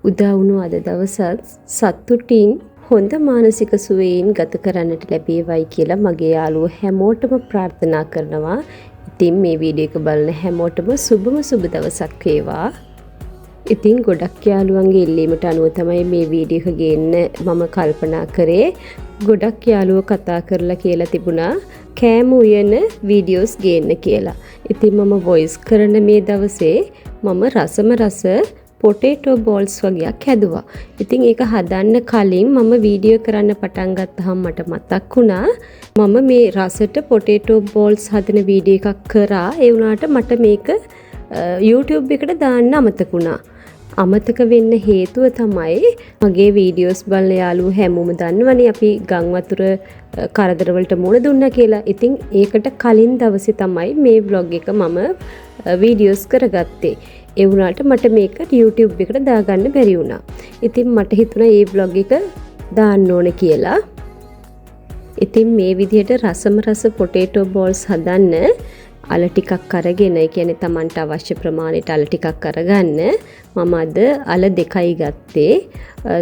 උදා වුණු අද දවසත් සතුටින් හොඳ මානසික සුවයෙන් ගත කරන්නට ලැබේවයි කියලා මගේ යාළුවෝ හැමෝටම ප්‍රාර්ථනා කරනවා. ඉතින් මේ වීඩියෝ එක බලන හැමෝටම සුබම සුබ දවසක් වේවා. ඉතින් ගොඩක් යාළුවන්ගේ ඉල්ලීමට අනුව තමයි මේ වීඩියෝ එක ගේන්න මම කල්පනා කරේ. ගොඩක් යාළුවෝ කතා කරලා කියලා තිබුණා කෑම උයන වීඩියෝස් ගේන්න කියලා. ඉතින් මම වොයිස් කරන මේ දවසේ මම රස පොටේටෝ බෝල්ස් වගේක් හැදුවා. ඉතින් ඒක හදන්න කලින් මම වීඩියෝ කරන්න පටන් ගත්තාම මට මතක් වුණා මම මේ රසට පොටේටෝ බෝල්ස් හදන වීඩියෝ එකක් කරා. ඒ වුණාට මට මේක YouTube එකට දාන්න අමතක වුණා. අමතක වෙන්න හේතුව තමයි මගේ වීඩියෝස් බලන යාළුවෝ හැමෝම දන්නවනේ අපි ගම් වතුර කරදර වලට මුහුණ දුන්නා කියලා. ඉතින් ඒකට කලින් දවසේ තමයි මේ vlog එක මම වීඩියෝස් කරගත්තේ. ඒ වුණාට මට මේක YouTube එකට දාගන්න බැරි වුණා. ඉතින් මට හිතුණා මේ vlog එක දාන්න ඕන කියලා. ඉතින් මේ විදිහට රස පොටේටෝ බෝල්ස් හදන්න අල ටිකක් අරගෙන, ඒ කියන්නේ Tamanට අවශ්‍ය ප්‍රමාණයට අල ටිකක් අරගන්න. මම අද අල 2යි ගත්තේ.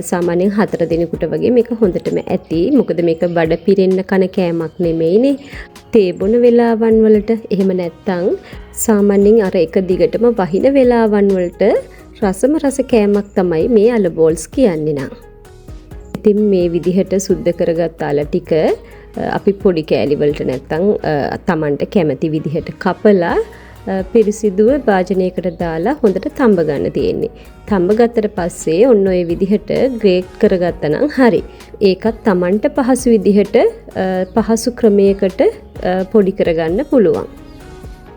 සාමාන්‍යයෙන් 4 දිනකට වගේ මේක හොඳටම ඇති. මොකද මේක බඩ පිරෙන්න කන කෑමක් නෙමෙයිනේ. තේ බොන වෙලාවන් වලට එහෙම නැත්තම් සාමාන්‍යයෙන් අර එක දිගටම වහින වෙලාවන් වලට රස කෑමක් තමයි මේ අල බෝල්ස් කියන්නේ නා. ඉතින් මේ විදිහට සුද්ධ කරගත් අල ටික අපි පොඩි කෑලි වලට නැත්තම් Tamanට කැමති විදිහට කපලා පිරිසිදුව භාජනයකට දාලා හොඳට තඹ ගන්න තියෙන්නේ. තඹ ගත්තට පස්සේ ඔන්න ඔය විදිහට ග්‍රේට් කරගත්තා නම් හරි. ඒකත් Tamanට පහසු විදිහට පහසු ක්‍රමයකට පොඩි කරගන්න පුළුවන්.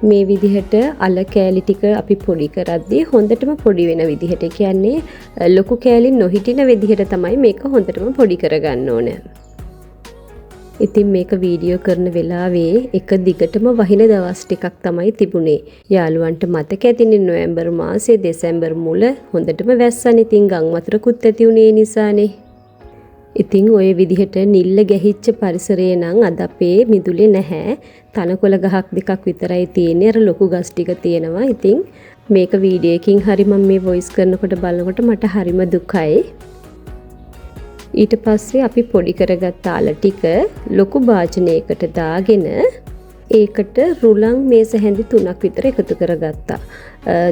මේ විදිහට අල කෑලි ටික අපි පොඩි කරද්දී හොඳටම පොඩි වෙන විදිහට, කියන්නේ ලොකු කෑලි නොහිටින විදිහට තමයි මේක හොඳටම පොඩි කරගන්න ඕනේ. ඉතින් මේක වීඩියෝ කරන වෙලාවේ එක දිගටම වහින දවස් ටිකක් තමයි තිබුණේ. යාළුවන්ට මතක ඇතිනේ නොවැම්බර් මාසයේ දෙසැම්බර් මුල හොඳටම වැස්සනේ. ඉතින් ගම් වතුරකුත් ඇති උනේ නිසානේ. ඉතින් ওই විදිහට නිල්ල ගැහිච්ච පරිසරය නම් අද අපේ මිදුලේ නැහැ. තනකොළ ගහක් දෙකක් විතරයි තියෙන්නේ. අර ලොකු ගස් ටික තියෙනවා. ඉතින් මේක වීඩියෝ එකකින් හරි මම මේ වොයිස් කරනකොට බලනකොට මට හරිම දුකයි. ඊට පස්සේ අපි පොඩි කරගත්ත අල ටික ලොකු භාජනයකට දාගෙන ඒකට රුලන් මේස හැඳි 3ක් විතර එකතු කරගත්තා.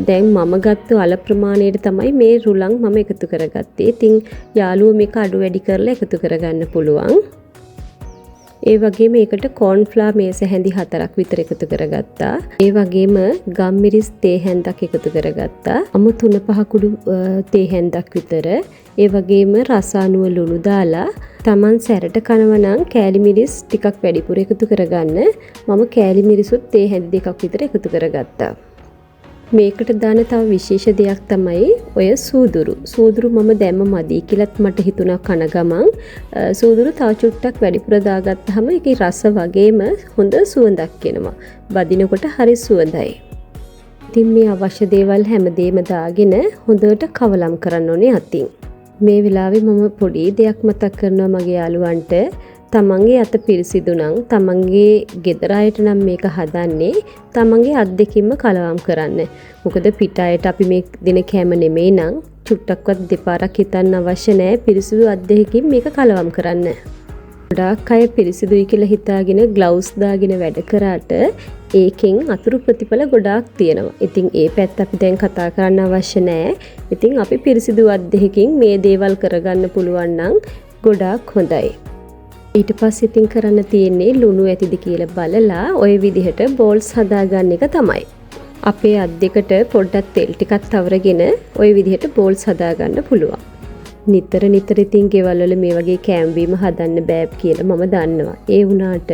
දැන් මම ගත්ත අල ප්‍රමාණයට තමයි මේ රුලන් මම එකතු කරගත්තේ. ඉතින් යාළුවෝ මේක අඩු වැඩි කරලා එකතු කරගන්න පුළුවන්. ඒ වගේම ඒකට කෝන්ෆ්ලා මේස හැඳි 4ක් විතර එකතු කරගත්තා. ඒ වගේම ගම්මිරිස් තේ හැන්දක් එකතු කරගත්තා. අමු 3-5 කුඩු තේ හැන්දක් විතර. ඒ වගේම රස අනුව ලුණු දාලා Taman සැරට කනවා නම් කෑලි මිරිස් ටිකක් වැඩිපුර එකතු කරගන්න. මම කෑලි මිරිසුත් තේ හැඳි 2ක් විතර එකතු කරගත්තා. මේකට දාන තව විශේෂ දෙයක් තමයි ඔය සූදුරු. සූදුරු මම දැම්ම මදි කියලාත් මට හිතුණා කන ගමන්. සූදුරු තව චුට්ටක් වැඩිපුර දාගත්තාම ඒකේ රස වගේම හොඳ සුවඳක් එනවා. බදිනකොට හරි සුවඳයි. ඉතින් මේ අවශ්‍ය දේවල් හැමදේම දාගෙන හොඳට කවලම් කරන්න ඕනේ අතින්. මේ වෙලාවේ මම පොඩි දෙයක් මතක් කරනවා මගේ යාළුවන්ට. තමන්ගේ අත පිරිසිදු නම් තමන්ගේ ගෙදර අයට නම් මේක හදන්නේ තමන්ගේ අත් දෙකින්ම කලවම් කරන්න. මොකද පිට අයට අපි මේ දින කෑම නෙමෙයි නම් චුට්ටක්වත් දෙපාරක් හිතන්න අවශ්‍ය නැහැ. පිරිසිදු අත් දෙකකින් මේක කලවම් කරන්න. ගොඩාක් අය පිරිසිදුයි කියලා හිතාගෙන ග්ලව්ස් දාගෙන වැඩ කරාට ඒකෙන් අතුරු ප්‍රතිඵල ගොඩාක් තියෙනවා. ඉතින් ඒ පැත්ත අපි දැන් කතා කරන්න අවශ්‍ය නැහැ. ඉතින් අපි පිරිසිදු අත් දෙකකින් මේ දේවල් කරගන්න පුළුවන් නම් ගොඩාක් හොඳයි. ඊට පස්සේ ඉතින් කරන්න තියෙන්නේ ලුණු ඇතිද කියලා බලලා ওই විදිහට බෝල්ස් හදාගන්න එක තමයි. අපේ අත් දෙකට පොඩ්ඩක් තෙල් ටිකක් තවරගෙන ওই විදිහට බෝල්ස් හදාගන්න පුළුවන්. නිතර ඉතින් ගෙවල් වල මේ වගේ කෑම්බීම හදන්න බෑ කියලා මම දන්නවා. ඒ වුණාට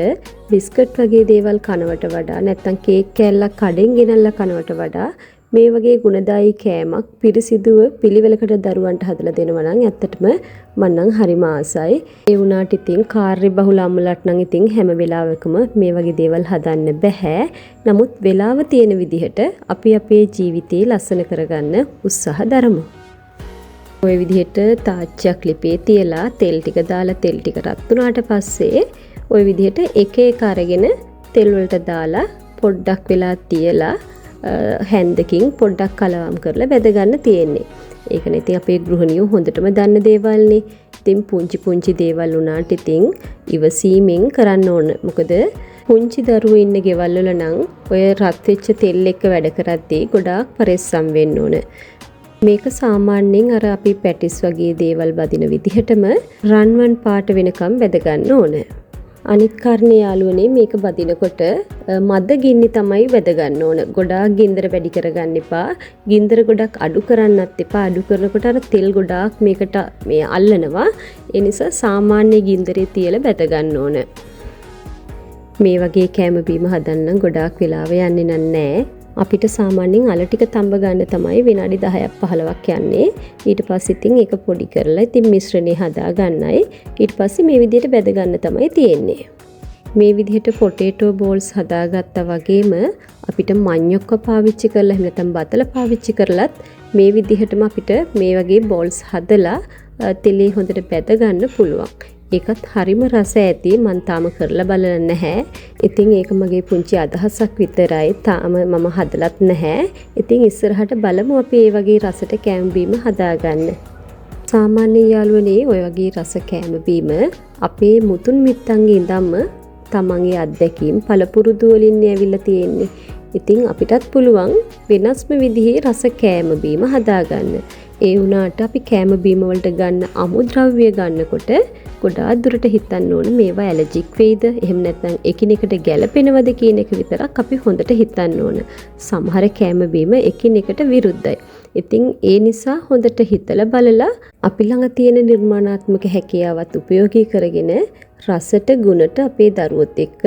බිස්කට් වගේ දේවල් කනවට වඩා නැත්තම් කේක් කෑල්ලක් කඩෙන් ගෙනල්ලා කනවට වඩා මේ වගේ ගුණදායී කෑමක් පිරිසිදුව පිළිවෙලකට දරුවන්ට හදලා දෙනවා නම් ඇත්තටම මම නම් හරිම ආසයි. ඒ වුණාට ඉතින් කාර්ය බහුල අම්මලාට නම් ඉතින් හැම වෙලාවකම මේ වගේ දේවල් හදන්න බෑ. නමුත් වෙලාව තියෙන විදිහට අපි අපේ ජීවිතේ ලස්සන කරගන්න උත්සාහ දරමු. ඔය විදිහට තාච්චියක් ලිපේ තියලා තෙල් ටික දාලා තෙල් ටික රත් වුණාට පස්සේ ඔය විදිහට එක එක අරගෙන තෙල් වලට දාලා පොඩ්ඩක් වෙලා තියලා හැන්දකින් පොඩ්ඩක් කලවම් කරලා බෙද ගන්න තියෙන්නේ. ඒකනේ ඉතින් අපේ ගෘහණියෝ හොඳටම දන්න දේවල්නේ. ඉතින් පුංචි දේවල් වුණාට ඉතින් ඉවසීමෙන් කරන්න ඕන. මොකද පුංචි දරුවෝ ඉන්න ගෙවල් වල නම් ඔය රත් වෙච්ච තෙල් එක්ක වැඩ කරද්දී ගොඩාක් පරිස්සම් වෙන්න ඕන. මේක සාමාන්‍යයෙන් අර අපි පැටිස් වගේ දේවල් බදින විදිහටම රන්වන් පාට වෙනකම් බැද ගන්න ඕන. අනිත් කාරණේ යාළුවනේ මේක බදිනකොට මද ගින්නි තමයි වැද ගන්න ඕන. ගොඩාක් ගින්දර වැඩි කරගන්න එපා. ගින්දර ගොඩක් අඩු කරන්නත් එපා. අඩු කරනකොට අර තෙල් ගොඩාක් මේකට මේ අල්ලනවා. ඒ නිසා සාමාන්‍ය ගින්දරේ තියලා බැද ගන්න ඕන. මේ වගේ කෑම බීම හදන්න ගොඩාක් වෙලාව යන්නේ නැහැ. අපිට සාමාන්‍යයෙන් අල ටික තඹ ගන්න තමයි විනාඩි 10ක් 15ක් යන්නේ. ඊට පස්සේ ඉතින් ඒක පොඩි කරලා ඉතින් මිශ්‍රණය හදා ගන්නයි. ඊට පස්සේ මේ විදිහට බෙද ගන්න තමයි තියෙන්නේ. මේ විදිහට පොටේටෝ බෝල්ස් හදාගත්තා වගේම අපිට මඤ්ඤොක්ක පාවිච්චි කරලා එහෙම නැත්නම් බතල පාවිච්චි කරලත් මේ විදිහටම අපිට මේ වගේ බෝල්ස් හදලා තෙලේ හොඳට බෙද ගන්න පුළුවන්. ඒකත් හරිම රස ඇති. මම තාම කරලා බලලා නැහැ. ඉතින් ඒක මගේ පුංචි අදහසක් විතරයි. තාම මම හදලත් නැහැ. ඉතින් ඉස්සරහට බලමු අපි මේ වගේ රසට කෑම බීම හදාගන්න. සාමාන්‍ය යාළුවනේ ඔය වගේ රස කෑම බීම අපේ මුතුන් මිත්තන්ගේ ඉඳන්ම තමන්ගේ අත්දැකීම් පළපුරුදු වලින් ඇවිල්ලා තියෙන්නේ. ඉතින් අපිටත් පුළුවන් වෙනස්ම විදිහේ රස කෑම බීම හදාගන්න. ඒ වුණාට අපි කෑම බීම වලට ගන්න අමුද්‍රව්‍ය ගන්නකොට ගොඩාක් දුරට හිතන්න ඕන මේවා ඇලර්ජික් වෙයිද එහෙම නැත්නම් එකිනෙකට ගැළපෙනවද කියන එක විතරක් අපි හොඳට හිතන්න ඕන. සමහර කෑම බීම එකිනෙකට විරුද්ධයි. ඉතින් ඒ නිසා හොඳට හිතලා බලලා අපි ළඟ තියෙන නිර්මාණාත්මක හැකියාවත් උපයෝගී කරගෙන රසට ගුණට අපේ දරුවොත් එක්ක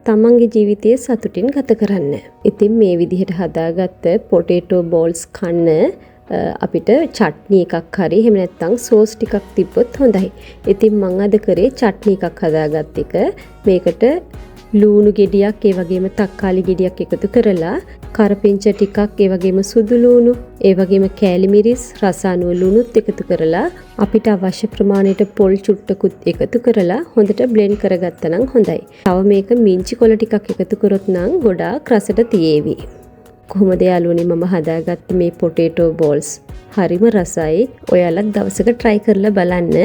තමන්ගේ ජීවිතයේ සතුටින් ගත කරන්න. ඉතින් මේ විදිහට හදාගත්ත පොටේටෝ බෝල්ස් කන්න අපිට චට්නි එකක් හරි එහෙම නැත්නම් සෝස් ටිකක් තිබ්බොත් හොඳයි. ඉතින් මම අද කරේ චට්නි එකක් හදාගත්ත එක. මේකට ලූණු ගෙඩියක් ඒ වගේම තක්කාලි ගෙඩියක් එකතු කරලා කරපිංච ටිකක් ඒ වගේම සුදු ලූණු ඒ වගේම කෑලි මිරිස් රස අනුව ලුණුත් එකතු කරලා අපිට අවශ්‍ය ප්‍රමාණයට පොල් චුට්ටකුත් එකතු කරලා හොඳට බ්ලෙන්ඩ් කරගත්තා නම් හොඳයි. තව මේක මිංචි කොළ ටිකක් එකතු කරොත් නම් ගොඩාක් රසට තියේවි. කොහොමද යාළුවනේ මම හදාගත්ත මේ පොටේටෝ බෝල්ස් හරිම රසයි. ඔයාලත් දවසක try කරලා බලන්න.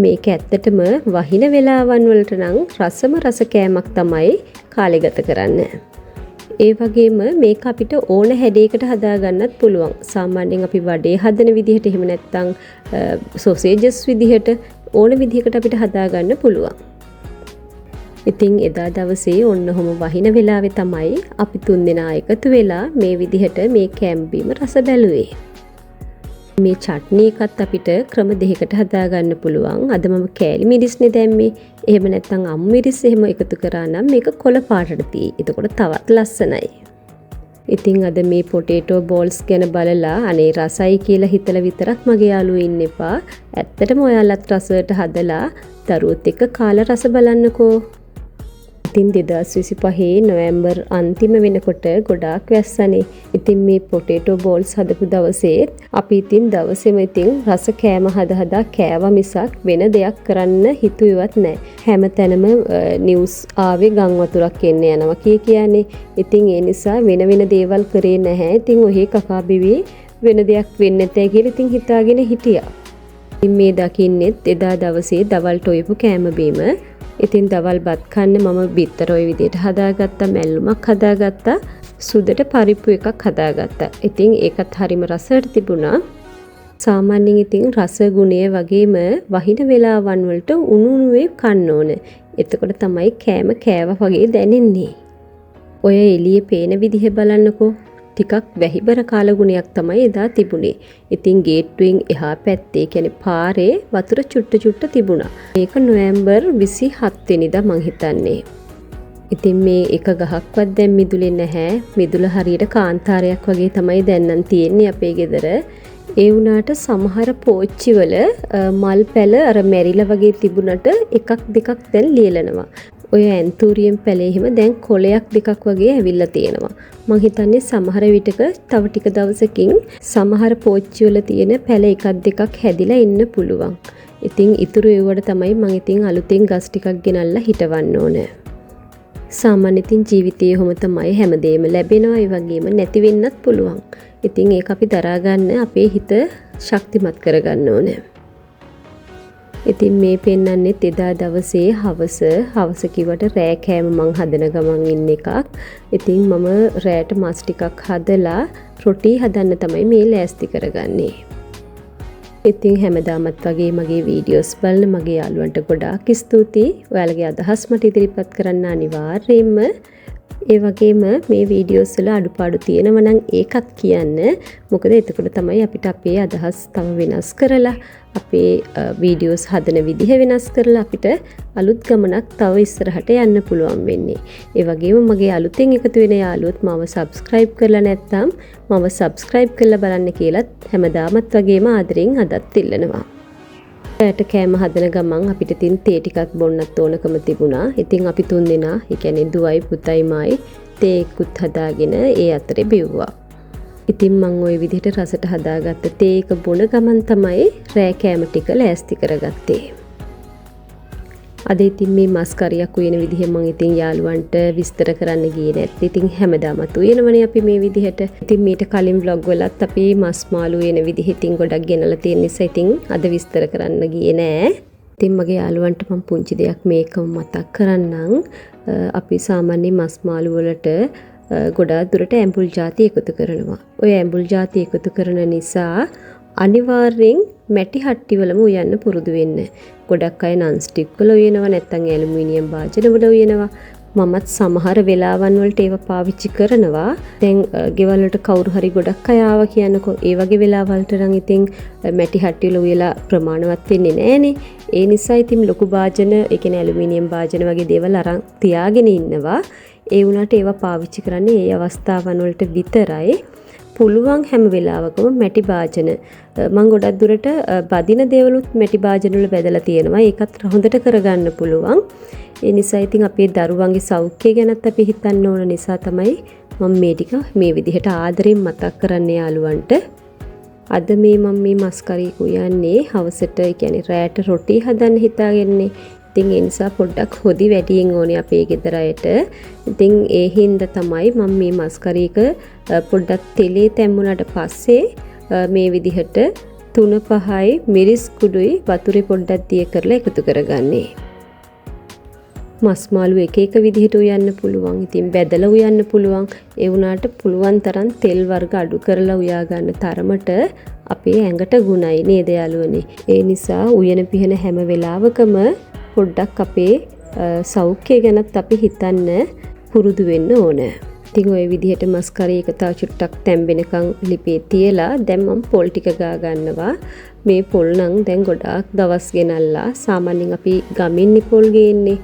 මේක ඇත්තටම වහින වෙලාවන් වලට නම් රසම රස කෑමක් තමයි කාලේ ගත කරන්න. ඒ වගේම මේක අපිට ඕන හැඩයකට හදාගන්නත් පුළුවන්. සාමාන්‍යයෙන් අපි වඩේ හදන විදිහට එහෙම නැත්නම් සොසේජස් විදිහට ඕන විදිහකට අපිට හදාගන්න පුළුවන්. ඉතින් එදා දවසේ ඔන්නකොම වහින වෙලාවේ තමයි අපි තුන්දෙනා එකතු වෙලා මේ විදිහට මේ කෑම බීම රස බැලුවේ. මේ චට්නි එකත් අපිට ක්‍රම දෙකකට හදාගන්න පුළුවන්. අද මම කෑලි මිරිස්නේ දැම්මේ. එහෙම නැත්නම් අමු මිරිස් එහෙම එකතු කරා නම් මේක කොළ පාටට තියෙයි. එතකොට තවත් ලස්සනයි. ඉතින් අද මේ පොටේටෝ බෝල්ස් ගැන බලලා අනේ රසයි කියලා හිතලා විතරක් මගේ යාළුවෝ ඉන්න එපා. ඇත්තටම ඔයාලත් රසයට හදලා දරුවොත් එක්ක කාලා රස බලන්නකෝ. ඉතින් 2025 නොවැම්බර් අන්තිම වෙනකොට ගොඩාක් වැස්සනේ. ඉතින් මේ පොටේටෝ බෝල්ස් හදපු දවසේ අපි ඉතින් දවසේම ඉතින් රස කෑම හදා කෑවා මිසක් වෙන දෙයක් කරන්න හිතුවේවත් නැහැ. හැමතැනම නිවුස් ආවේ ගම් වතුරක් එන්න යනවා කියන්නේ. ඉතින් ඒ නිසා වෙන දේවල් කරේ නැහැ. ඉතින් ඔහේ කකා බිවි වෙන දෙයක් වෙන්නේ නැතේ කියලා ඉතින් හිතාගෙන හිටියා. ඉතින් මේ දකින්නෙත් එදා දවසේ දවල්ට ඔයපු කෑම බීම. ඉතින් දවල් බත් කන්න මම බිත්තර ඔය විදිහට හදාගත්තා, මැල්ලුමක් හදාගත්තා, සුදට පරිප්පු එකක් හදාගත්තා. ඉතින් ඒකත් හරිම රසට තිබුණා. සාමාන්‍යයෙන් ඉතින් රස ගුණය වගේම වහින වෙලාවන් වලට උණුවේ කන්න ඕන. එතකොට තමයි කෑම කෑවා වගේ දැනෙන්නේ. ඔය එළියේ පේන විදිහ බලන්නකෝ. ටිකක් වැහිබර කාලගුණයක් තමයි එදා තිබුණේ. ඉතින් ගේට්ටුවෙන් එහා පැත්තේ කියන්නේ පාරේ වතුර චුට්ට තිබුණා. මේක නොවැම්බර් 27 වෙනිදා මං හිතන්නේ. ඉතින් මේ එක ගහක්වත් දැන් මිදුලේ නැහැ. මිදුල හරියට කාන්තාරයක් වගේ තමයි දැන් නම් තියෙන්නේ අපේ ගෙදර. ඒ වුණාට සමහර පෝච්චිවල මල් පැල අර මැරිලා වගේ තිබුණට එකක් දෙකක් දැන් ලියලනවා. ඔය ඇන්තූරියම් පැලේ එහෙම දැන් කොලයක් දෙකක් වගේ ඇවිල්ලා තියෙනවා. මං හිතන්නේ සමහර විටක තව ටික දවසකින් සමහර පෝච්චි වල තියෙන පැල එකක් දෙකක් හැදිලා ඉන්න පුළුවන්. ඉතින් ඉතුරු ඒවට තමයි මං ඉතින් අලුතෙන් ගස් ටිකක් ගෙනල්ලා හිටවන්න ඕන. සාමාන්‍යයෙන් ඉතින් ජීවිතයේ හැම තමයි හැමදේම ලැබෙනවා ඒ වගේම නැති වෙන්නත් පුළුවන්. ඉතින් ඒක අපි දරා ගන්න අපේ හිත ශක්තිමත් කරගන්න ඕනේ. ඉතින් මේ පෙන්වන්නෙත් එදා දවසේ හවස කිව්වට රෑ කෑම මං හදන ගමන් ඉන්න එකක්. ඉතින් මම රෑට මස් ටිකක් හදලා රොටි හදන්න තමයි මේ ලෑස්ති කරගන්නේ. ඉතින් හැමදාමත් වගේ මගේ වීඩියෝස් බලන මගේ යාළුවන්ට ගොඩාක් ස්තුතියි. ඔයාලගේ අදහස් මට ඉදිරිපත් කරන්න අනිවාර්යයෙන්ම. ඒ වගේම මේ වීඩියෝස් වල අඩුපාඩු තියෙනවා නම් ඒකත් කියන්න. මොකද එතකොට තමයි අපිට අපේ අදහස් තව වෙනස් කරලා අපේ වීඩියෝස් හදන විදිහ වෙනස් කරලා අපිට අලුත් ගමනක් තව ඉස්සරහට යන්න පුළුවන් වෙන්නේ. ඒ වගේම මගේ අලුතෙන් එකතු වෙන යාළුවොත් මාව subscribe කරලා නැත්නම් මාව subscribe කරලා බලන්න කියලාත් හැමදාමත් වගේම ආදරෙන් අදත් ඉල්ලනවා. රැට කෑම හදන ගමන් අපිට තින් තේ ටිකක් බොන්නත් ඕනකම තිබුණා. ඉතින් අපි තුන් දෙනා, ඒ කියන්නේ දුවයි පුතයි මායි තේ එක්කුත් හදාගෙන ඒ අතරේ බිව්වා. ඉතින් මං ওই විදිහට රසට හදාගත්ත තේ එක බොන ගමන් තමයි රෑ කෑම ටික ලෑස්ති කරගත්තේ. අද ඉතින් මේ මස් කරියක් උයන විදිහ මං ඉතින් යාළුවන්ට විස්තර කරන්න ගියේ නැත්නම් ඉතින් හැමදාමත් උයනවනේ අපි මේ විදිහට. ඉතින් මීට කලින් vlog වලත් අපි මස් මාළු උයන විදිහ ඉතින් ගොඩක් ගෙනලා තියෙන නිසා ඉතින් අද විස්තර කරන්න ගියේ නෑ. ඉතින් මගේ යාළුවන්ට මම පුංචි දෙයක් මේකම මතක් කරන්නම්. අපි සාමාන්‍ය මස් මාළු වලට ගොඩාක් දුරට ඇඹුල් ಜಾති එකතු කරනවා. ඔය ඇඹුල් ಜಾති එකතු කරන නිසා අනිවාර්යෙන් මැටි හට්ටිවලම උයන්න පුරුදු වෙන්න. ගොඩක් අය නන් ස්ටික් වල උයනවා නැත්නම් ඇලුමිනියම් භාජන වල උයනවා. මමත් සමහර වෙලාවන් වලට ඒව පාවිච්චි කරනවා. දැන් ගෙවල් වලට කවුරු හරි ගොඩක් අය ආවා කියනකො ඒ වගේ වෙලාවලට නම් ඉතින් මැටි හට්ටි වල උයලා ප්‍රමාණවත් වෙන්නේ නැහනේ. ඒ නිසා ඉතින් ලොකු භාජන, ඒ කියන්නේ ඇලුමිනියම් භාජන වගේ දේවල් අරන් තියාගෙන ඉන්නවා. ඒ වුණාට ඒවා පාවිච්චි කරන්නේ ඒ අවස්ථාවන් වලට විතරයි. පුළුවන් හැම වෙලාවකම මැටි භාජන මම ගොඩක් දුරට බදින දේවලුත් මැටි භාජන වල බෙදලා තියෙනවා. ඒකත් හොඳට කරගන්න පුළුවන්. ඒ නිසා ඉතින් අපේ දරුවන්ගේ සෞඛ්‍යය ගැනත් අපි හිතන්න ඕන නිසා තමයි මම මේ ටික මේ විදිහට ආදරෙන් මතක් කරන්නේ යාළුවන්ට. අද මම මේ මස් කරිය උයන්නේ හවසට, ඒ කියන්නේ රෑට රොටි හදන්න හිතාගෙනනේ. ඉතින් ඒ නිසා පොඩ්ඩක් හොදි වැඩියෙන් ඕනේ අපේ ගෙදර අයට. ඉතින් ඒ හින්දා තමයි මම මේ මස් කරියක පොඩ්ඩක් තෙලේ තැම්බුණාට පස්සේ මේ විදිහට 3-5යි මිරිස් කුඩුයි වතුරේ පොඩ්ඩක් දිය කරලා එකතු කරගන්නේ. මස් මාළු එක එක විදිහට උයන්න පුළුවන්. ඉතින් බෙදලා උයන්න පුළුවන්. ඒ වුණාට පුළුවන් තරම් තෙල් වර්ග අඩු කරලා උයා ගන්න තරමට අපේ ඇඟට ගුණයි නේද යාළුවනේ. ඒ නිසා උයන පිහන හැම වෙලාවකම පොඩ්ඩක් අපේ සෞඛ්‍යය ගැනත් අපි හිතන්න පුරුදු වෙන්න ඕන. ඉතින් ওই විදිහට මස් කරිය එක තව චුට්ටක් තැම්බෙනකන් ලිපේ තියලා දැන් මම පොල් ටික ගා ගන්නවා. මේ පොල් නම් දැන් ගොඩාක් දවස් ගෙනල්ලා සාමාන්‍යයෙන් අපි ගමින් පොල් ගේන්නේ.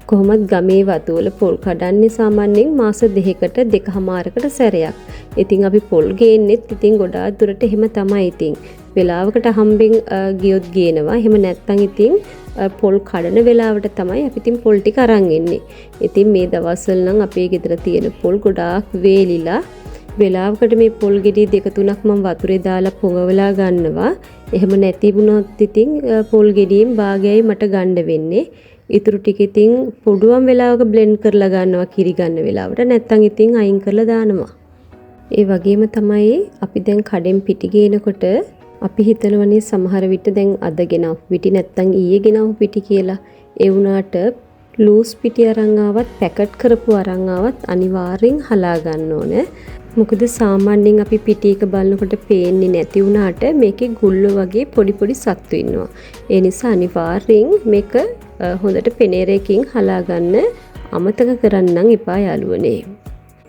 කොහොමත් ගමේ වතු වල පොල් කඩන්නේ සාමාන්‍යයෙන් මාස 2කට 2කමාරකට සැරයක්. ඉතින් අපි පොල් ගේන්නෙත් ඉතින් ගොඩාක් දුරට එහෙම තමයි. ඉතින් වෙලාවකට හම්බෙන් ගියොත් ගේනවා. එහෙම නැත්නම් ඉතින් පොල් කඩන වෙලාවට තමයි අපි ඉතින් පොල් ටික අරන් එන්නේ. ඉතින් මේ දවස්වල නම් අපේ ගෙදර තියෙන පොල් ගොඩාක් වේලිලා වෙලාවකට මේ පොල් ගෙඩි 2-3ක් මම වතුරේ දාලා පොඟවලා ගන්නවා. එහෙම නැති වුණොත් ඉතින් පොල් ගෙඩියෙන් භාගයයි මට ගන්න වෙන්නේ. ඉතුරු ටික ඉතින් පොඩුවම් වෙලාවක බ්ලෙන්ඩ් කරලා ගන්නවා කිරි ගන්න වෙලාවට. නැත්නම් ඉතින් අයින් කරලා දානවා. ඒ වගේම තමයි අපි දැන් කඩෙන් පිටි ගේනකොට අපි හිතනවනේ සමහර විට දැන් අද ගෙනව පිටි නැත්නම් ඊයේ ගෙනව පිටි කියලා. ඒ වුණාට ලූස් පිටි අරන් ආවත් පැකට් කරපු අරන් ආවත් අනිවාර්යෙන් හලා ගන්න ඕනේ. මොකද සාමාන්‍යයෙන් අපි පිටි එක බලනකොට පේන්නේ නැති වුණාට මේකේ ගුල්ල වගේ පොඩි පොඩි සත්තු ඉන්නවා. ඒ නිසා අනිවාර්යෙන් මේක හොඳට පෙනේරයකින් හලා ගන්න අමතක කරන්නම් එපා යාළුවනේ.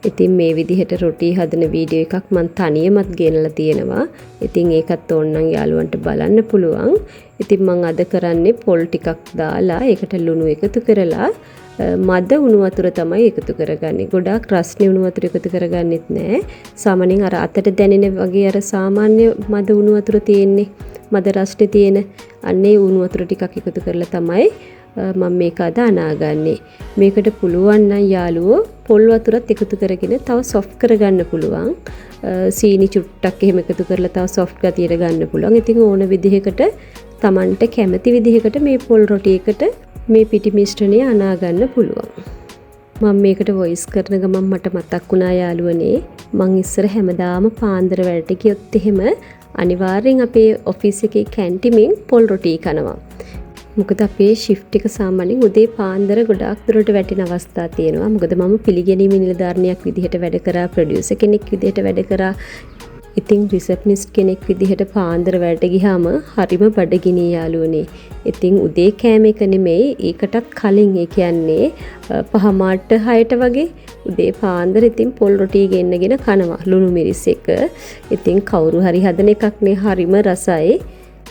ඉතින් මේ විදිහට රොටි හදන වීඩියෝ එකක් මම තනියමත් ගෙනලා තියෙනවා. ඉතින් ඒකත් ඕනනම් යාළුවන්ට බලන්න පුළුවන්. ඉතින් මම අද කරන්නේ පොල් ටිකක් දාලා ඒකට ලුණු එකතු කරලා මද උණු වතුර තමයි එකතු කරගන්නේ. ගොඩාක් රස්නේ උණු වතුර එකතු කරගන්නෙත් නෑ. සාමාන්‍යයෙන් අර අතට දැනෙන වගේ අර සාමාන්‍ය මද උණු වතුර තියෙන්නේ. මද රස්නේ තියෙන අන්නේ උණු වතුර ටිකක් එකතු කරලා තමයි මම මේක අද අනාගන්නේ. මේකට පුළුවන් නම් යාළුවෝ පොල් වතුරත් එකතු කරගෙන තව සොෆ්ට් කරගන්න පුළුවන්. සීනි චුට්ටක් එහෙම එකතු කරලා තව සොෆ්ට් ගතියට ගන්න පුළුවන්. ඉතින් ඕන විදිහකට Tamanට කැමති විදිහකට මේ පොල් රොටි එකට මේ පිටි මිශ්‍රණය අනාගන්න පුළුවන්. මම මේකට වොයිස් කරන ගමන් මට මතක් වුණා යාළුවනේ මං ඉස්සර හැමදාම පාන්දර වැඩට ගියොත් එහෙම අනිවාර්යෙන් අපේ ඔෆිස් එකේ කැන්ටිමෙන් පොල් රොටි කනවා. මොකද අපේ ෂිෆ්ට් එක සාමාන්‍යයෙන් උදේ පාන්දර ගොඩාක් දුරට වැටෙන අවස්ථා තියෙනවා. මොකද මම පිළිගැනීමේ නිලධාරිනියක් විදිහට වැඩ කරා, ප්‍රොඩියුසර් කෙනෙක් විදිහට වැඩ කරා. ඉතින් රිසෙප්ෂනිස්ට් කෙනෙක් විදිහට පාන්දර වැඩට ගියාම හරිම බඩගිනි යාළුවනේ. ඉතින් උදේ කෑම එක නෙමෙයි ඒකටත් කලින් ඒ කියන්නේ 5:00ට 6ට වගේ උදේ පාන්දර ඉතින් පොල් රොටි ගෙන්නගෙන කනවා ලුණු මිරිස් එක. ඉතින් කවුරු හරි හදන එකක් නේ හරිම රසයි.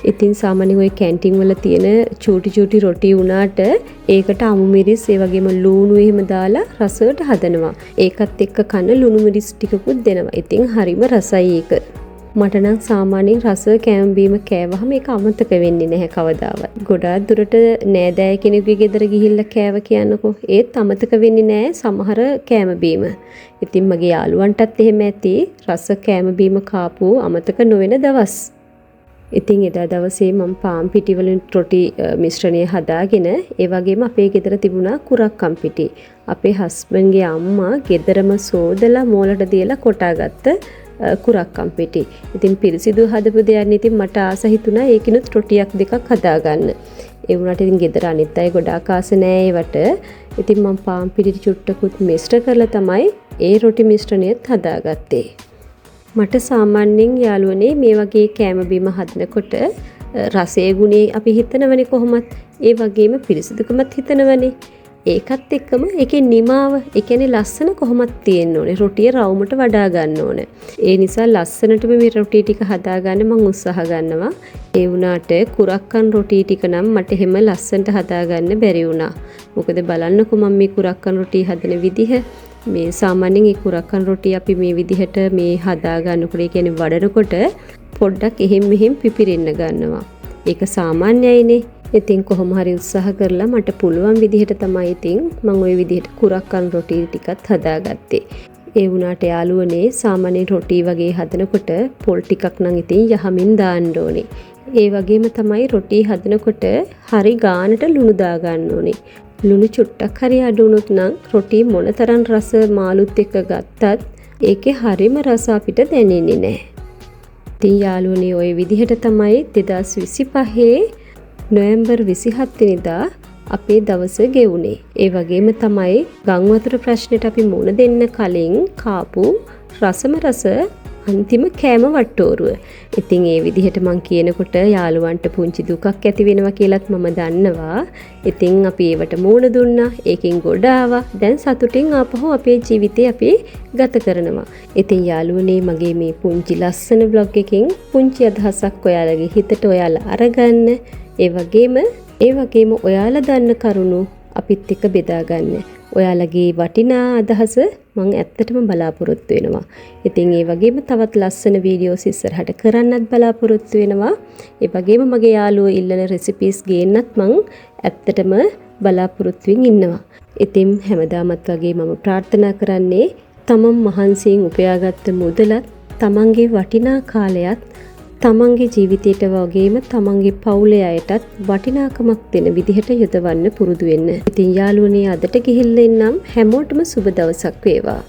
ඉතින් සාමාන්‍යයෙන් ওই කැන්ටින් වල තියෙන චූටි රොටි උනාට ඒකට අමු මිරිස් ඒ වගේම ලූණු එහෙම දාලා රසයට හදනවා. ඒකත් එක්ක කන ලුණු මිරිස් ටිකකුත් දෙනවා. ඉතින් හරිම රසයි ඒක. මට නම් සාමාන්‍යයෙන් රස කෑම බීම කෑවහම ඒක අමතක වෙන්නේ නැහැ කවදාවත්. ගොඩාක් දුරට නෑදෑය කෙනෙකුගේ ගෙදර ගිහිල්ලා කෑව කියන්නකෝ. ඒත් අමතක වෙන්නේ නැහැ සමහර කෑම බීම. ඉතින් මගේ යාළුවන්ටත් එහෙම ඇති රස කෑම බීම කාපු අමතක නොවන දවස්. ඉතින් එදා දවසේ මම පාන් පිටි වලින් රොටි මිශ්‍රණය හදාගෙන ඒ වගේම අපේ ගෙදර තිබුණා කුරක්කම් පිටි. අපේ හස්බන්ඩ්ගේ අම්මා ගෙදරම සෝදලා මෝලට දීලා කොටාගත්ත කුරක්කම් පිටි. ඉතින් පිරිසිදු හදපු දෙයක් ඉතින් මට ආස හිතුණා ඒකිනුත් රොටියක් දෙකක් හදාගන්න. ඒ වුණාට ඉතින් ගෙදර අනිත් අය ගොඩාක් ආස නෑ ඒවට. ඉතින් මම පාන් පිටි චුට්ටකුත් මිශ්‍ර කරලා තමයි ඒ රොටි මිශ්‍රණයත් හදාගත්තේ. මට සාමාන්‍යයෙන් යාළුවනේ මේ වගේ කෑම බීම හදනකොට රසයේ ගුණේ අපි හිතනවනේ කොහොමත් ඒ වගේම පිරිසිදුකමත් හිතනවනේ. ඒකත් එක්කම ඒකේ නිමාව ඒ කියන්නේ ලස්සන කොහොමත් තියෙන්න ඕනේ. රොටිය රවුමට වඩා ගන්න ඕනේ. ඒ නිසා ලස්සනටම මේ රොටි ටික හදාගන්න මම උත්සාහ ගන්නවා. ඒ වුණාට කුරක්කන් රොටි ටික නම් මට එහෙම ලස්සනට හදාගන්න බැරි වුණා. මොකද බලන්නකො මම මේ කුරක්කන් රොටි හදන විදිහ මේ සාමාන්‍යයෙන් ඒ කුරක්කන් රොටි අපි මේ විදිහට මේ හදා ගන්නකොට ඒ කියන්නේ වඩනකොට පොඩ්ඩක් එහෙම් මෙහෙම් පිපිරෙන්න ගන්නවා. ඒක සාමාන්‍යයිනේ. ඉතින් කොහොම හරි උත්සාහ කරලා මට පුළුවන් විදිහට තමයි ඉතින් මම ওই විදිහට කුරක්කන් රොටි ටිකත් හදාගත්තේ. ඒ වුණාට යාළුවනේ සාමාන්‍ය රොටි වගේ හදනකොට පොල් ටිකක් නම් ඉතින් යහමින් දාන්න ඕනේ. ඒ වගේම තමයි රොටි හදනකොට හරි ගානට ලුණු දා ගන්න ඕනේ. ලුණු චුට්ටක් හරි අඩු වුණොත් නම් රොටි මොනතරම් රස මාළුත් එක්ක ගත්තත් ඒකේ හරිම රස අපිට දැනෙන්නේ නැහැ. ඉතින් යාළුවනේ ওই විදිහට තමයි 2025 නොවැම්බර් 27 වෙනිදා අපේ දවස ගෙවුනේ. ඒ වගේම තමයි ගම් වතුර ප්‍රශ්නෙට අපි මුණ දෙන්න කලින් කාපු රසම රස අන්තිම කෑම වට්ටෝරුව. ඉතින් ඒ විදිහට මං කියනකොට යාළුවන්ට පුංචි දුකක් ඇති වෙනවා කියලත් මම දන්නවා. ඉතින් අපි ඒවට මූණ දුන්නා. ඒකෙන් ගොඩ ආවා. දැන් සතුටින් ආපහු අපේ ජීවිතේ අපි ගත කරනවා. ඉතින් යාළුවනේ මගේ මේ පුංචි ලස්සන vlog එකකින් පුංචි අදහසක් ඔයාලගේ හිතට ඔයාලා අරගන්න. ඒ වගේම ඔයාලා දන්න කරුණු අපිත් එක්ක බෙදා ගන්න. ඔයාලගේ වටිනා අදහස මම ඇත්තටම බලාපොරොත්තු වෙනවා. ඉතින් ඒ වගේම තවත් ලස්සන වීඩියෝස් ඉස්සරහට කරන්නත් බලාපොරොත්තු වෙනවා. ඒ වගේම මගේ යාළුවෝ ඉල්ලන රෙසිපීස් ගේන්නත් මම ඇත්තටම බලාපොරොත්තුෙන් ඉන්නවා. ඉතින් හැමදාමත් වගේ මම ප්‍රාර්ථනා කරන්නේ තමන් මහන්සියෙන් උපයාගත්ත මුදලත් තමන්ගේ වටිනා කාලයත් තමන්ගේ ජීවිතයට වගේම තමන්ගේ පවුලේ අයටත් වටිනාකමක් දෙන විදිහට යොදවන්න පුරුදු වෙන්න. ඉතින් යාළුවනේ අදට ගිහිල්ලා එන්නම් හැමෝටම සුබ දවසක් වේවා.